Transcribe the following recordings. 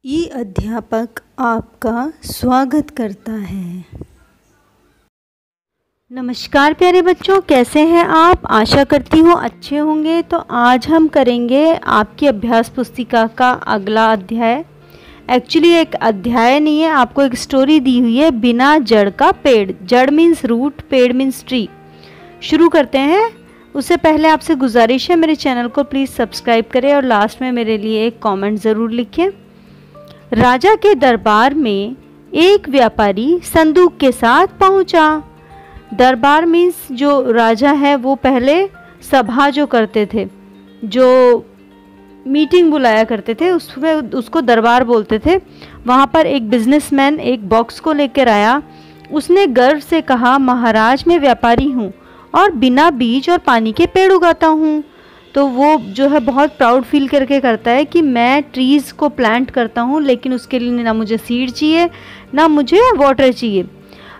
ई अध्यापक आपका स्वागत करता है। नमस्कार प्यारे बच्चों, कैसे हैं आप? आशा करती हूँ अच्छे होंगे। तो आज हम करेंगे आपकी अभ्यास पुस्तिका का अगला अध्याय। एक्चुअली एक अध्याय नहीं है, आपको एक स्टोरी दी हुई है, बिना जड़ का पेड़। जड़ मीन्स रूट, पेड़ मीन्स ट्री। शुरू करते हैं। उससे पहले आपसे गुजारिश है, मेरे चैनल को प्लीज़ सब्सक्राइब करें और लास्ट में मेरे लिए एक कमेंट ज़रूर लिखें। राजा के दरबार में एक व्यापारी संदूक के साथ पहुंचा। दरबार मीन्स जो राजा है वो पहले सभा जो करते थे, जो मीटिंग बुलाया करते थे, उसमें उसको दरबार बोलते थे। वहाँ पर एक बिजनेसमैन एक बॉक्स को लेकर आया। उसने गर्व से कहा, महाराज मैं व्यापारी हूँ और बिना बीज और पानी के पेड़ उगाता हूँ। तो वो जो है बहुत प्राउड फील करके करता है कि मैं ट्रीज़ को प्लांट करता हूँ, लेकिन उसके लिए ना मुझे सीड चाहिए ना मुझे वाटर चाहिए।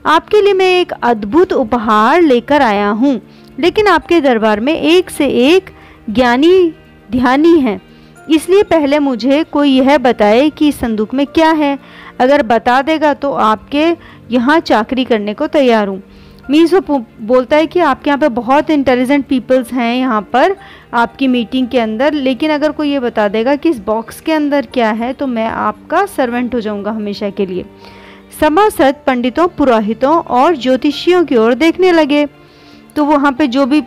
आपके लिए मैं एक अद्भुत उपहार लेकर आया हूँ, लेकिन आपके दरबार में एक से एक ज्ञानी ध्यानी हैं, इसलिए पहले मुझे कोई यह बताए कि इस संदूक में क्या है। अगर बता देगा तो आपके यहाँ चाकरी करने को तैयार हूँ। मीन्स वो बोलता है कि आपके यहाँ पे बहुत इंटेलिजेंट पीपल्स हैं यहाँ पर आपकी मीटिंग के अंदर, लेकिन अगर कोई ये बता देगा कि इस बॉक्स के अंदर क्या है तो मैं आपका सर्वेंट हो जाऊँगा हमेशा के लिए। सभासद पंडितों, पुरोहितों और ज्योतिषियों की ओर देखने लगे। तो वहाँ पे जो भी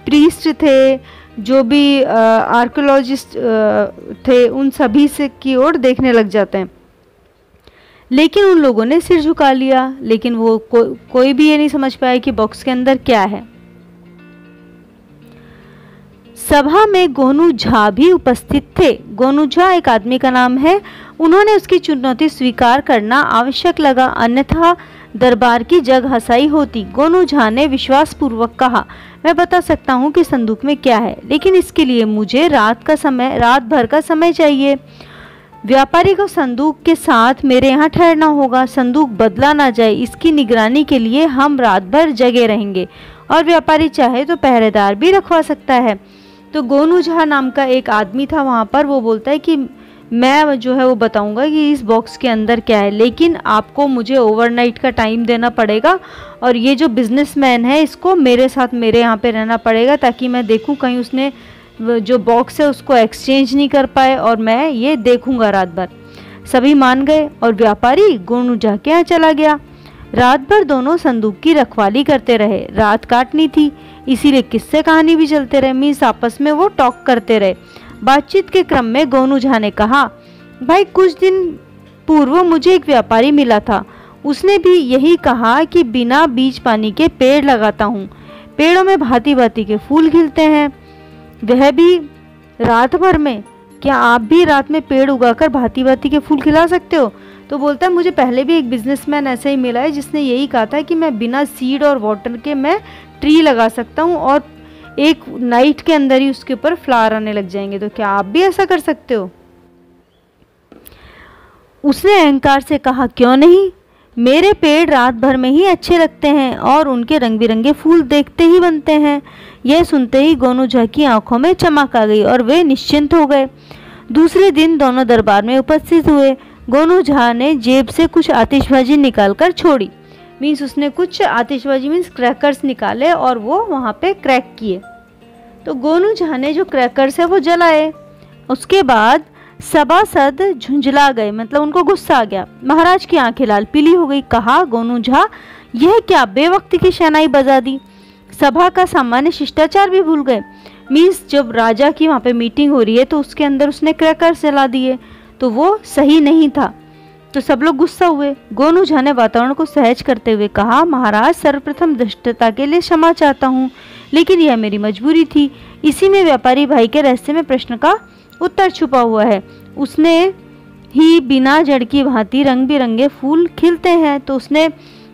प्रीस्ट थे, जो भी आर्कियोलॉजिस्ट थे, उन सभी से की ओर देखने लग जाते हैं। लेकिन उन लोगों ने सिर झुका लिया। लेकिन वो कोई भी ये नहीं समझ पाया कि बॉक्स के अंदर क्या है। सभा में गोनू झा भी उपस्थित थे। गोनू झा एक आदमी का नाम है। उन्होंने उसकी चुनौती स्वीकार करना आवश्यक लगा, अन्यथा दरबार की जग हंसाई होती। गोनू झा ने विश्वास पूर्वक कहा, मैं बता सकता हूँ कि संदूक में क्या है, लेकिन इसके लिए मुझे रात भर का समय चाहिए। व्यापारी को संदूक के साथ मेरे यहाँ ठहरना होगा। संदूक बदला ना जाए, इसकी निगरानी के लिए हम रात भर जगे रहेंगे, और व्यापारी चाहे तो पहरेदार भी रखवा सकता है। तो गोनू झा नाम का एक आदमी था वहाँ पर। वो बोलता है कि मैं जो है वो बताऊंगा कि इस बॉक्स के अंदर क्या है, लेकिन आपको मुझे ओवरनाइट का टाइम देना पड़ेगा, और ये जो बिजनेसमैन है इसको मेरे साथ मेरे यहाँ पे रहना पड़ेगा, ताकि मैं देखूँ कहीं उसने जो बॉक्स है उसको एक्सचेंज नहीं कर पाए, और मैं ये देखूंगा रात भर। सभी मान गए और व्यापारी गोनू झा के यहाँ चला गया। रात भर दोनों संदूक की रखवाली करते रहे। रात काटनी थी, इसीलिए किस्से कहानी भी चलते रहे। मीन्स आपस में वो टॉक करते रहे। बातचीत के क्रम में गोनू झा ने कहा, भाई कुछ दिन पूर्व मुझे एक व्यापारी मिला था। उसने भी यही कहा कि बिना बीज पानी के पेड़ लगाता हूँ। पेड़ों में भांति भांति के फूल खिलते हैं, वह भी रात भर में। क्या आप भी रात में पेड़ उगाकर भांति भांति के फूल खिला सकते हो? तो बोलता है, मुझे पहले भी एक बिजनेसमैन ऐसा ही मिला है जिसने यही कहा था कि मैं बिना सीड और वाटर के मैं ट्री लगा सकता हूँ, और एक नाइट के अंदर ही उसके ऊपर फ्लावर आने लग जाएंगे। तो क्या आप भी ऐसा कर सकते हो? उसने अहंकार से कहा, क्यों नहीं, मेरे पेड़ रात भर में ही अच्छे लगते हैं और उनके रंग बिरंगे फूल देखते ही बनते हैं। यह सुनते ही गोनू झा की आंखों में चमक आ गई और वे निश्चिंत हो गए। दूसरे दिन दोनों दरबार में उपस्थित हुए। गोनू झा ने जेब से कुछ आतिशबाजी निकालकर छोड़ी। मीन्स उसने कुछ आतिशबाजी मीन्स क्रैकर्स निकाले और वो वहाँ पे क्रैक किए। तो गोनू झा ने जो क्रैकर्स है वो जलाए। उसके बाद सभासद झुंझला गए, मतलब उनको गुस्सा आ गया। महाराज की आंखें लाल पीली हो गई। कहा, गोनू झा यह क्या बेवक्त की शहनाई बजा दी, सभा का सामान्य शिष्टाचार भी भूल गए। मीन्स जब राजा की वहाँ पे मीटिंग हो रही है तो उसके अंदर उसने क्रैकर्स जला दिए, तो वो सही नहीं था। तो सब लोग गुस्सा हुए। गोनू झा ने वातावरण को सहज करते हुए कहा, महाराज सर्वप्रथम धृष्टता के लिए क्षमा चाहता हूँ, लेकिन यह मेरी मजबूरी थी। इसी में व्यापारी भाई के रहस्य में प्रश्न का उत्तर छुपा हुआ है। उसने ही बिना जड़ की भांति रंग बिरंगे फूल खिलते हैं। तो उसने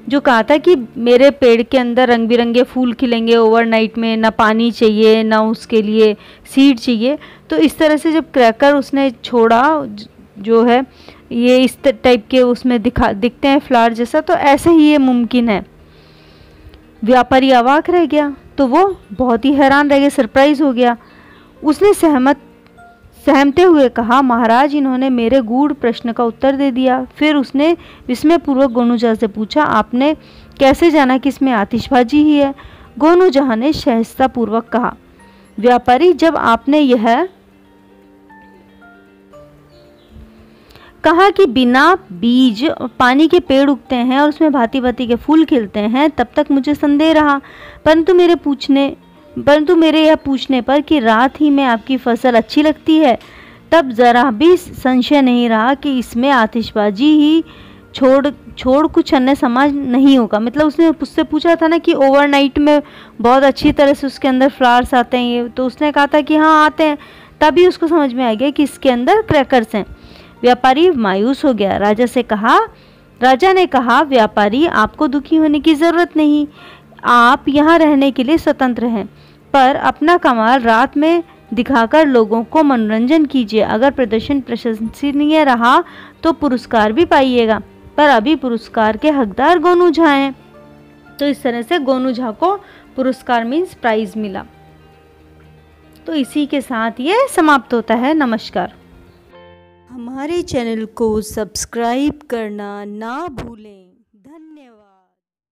जो कहा था कि मेरे पेड़ के अंदर रंग बिरंगे फूल खिलेंगे ओवरनाइट में, ना पानी चाहिए ना उसके लिए सीड चाहिए। तो इस तरह से जब क्रैकर उसने छोड़ा, जो है ये इस टाइप के उसमें दिखते हैं फ्लावर जैसा, तो ऐसे ही ये मुमकिन है। व्यापारी अवाक रह गया। तो वो बहुत ही हैरान रह गया, सरप्राइज हो गया। उसने सहमते हुए कहा, महाराज इन्होंने मेरे गूढ़ प्रश्न का उत्तर दे दिया। फिर उसने विस्मयपूर्वक गोनूजहा से पूछा, आपने कैसे जाना कि इसमें आतिशबाजी ही है? गोनूजहा ने सहजता पूर्वक कहा, व्यापारी जब आपने यह कहा कि बिना बीज पानी के पेड़ उगते हैं और उसमें भांति भांति के फूल खिलते हैं, तब तक मुझे संदेह रहा, परंतु मेरे यह पूछने पर कि रात ही में आपकी फसल अच्छी लगती है, तब जरा भी संशय नहीं रहा कि इसमें आतिशबाजी ही छोड़ कुछ अन्य समाज नहीं होगा। मतलब उसने उससे पूछा था ना कि ओवरनाइट में बहुत अच्छी तरह से उसके अंदर फ्लावर्स आते हैं, ये तो उसने कहा था कि हाँ आते हैं, तभी उसको समझ में आ गया कि इसके अंदर क्रैकर्स हैं। व्यापारी मायूस हो गया। राजा ने कहा, व्यापारी आपको दुखी होने की जरूरत नहीं, आप यहाँ रहने के लिए स्वतंत्र हैं, पर अपना कमाल रात में दिखाकर लोगों को मनोरंजन कीजिए। अगर प्रदर्शन प्रशंसनीय रहा तो पुरस्कार भी पाइएगा, पर अभी पुरस्कार के हकदार गोनूजहा हैं। तो इस तरह से गोनूजहा को पुरस्कार मीन्स प्राइज मिला। तो इसी के साथ ये समाप्त होता है। नमस्कार। हमारे चैनल को सब्सक्राइब करना ना भूलें।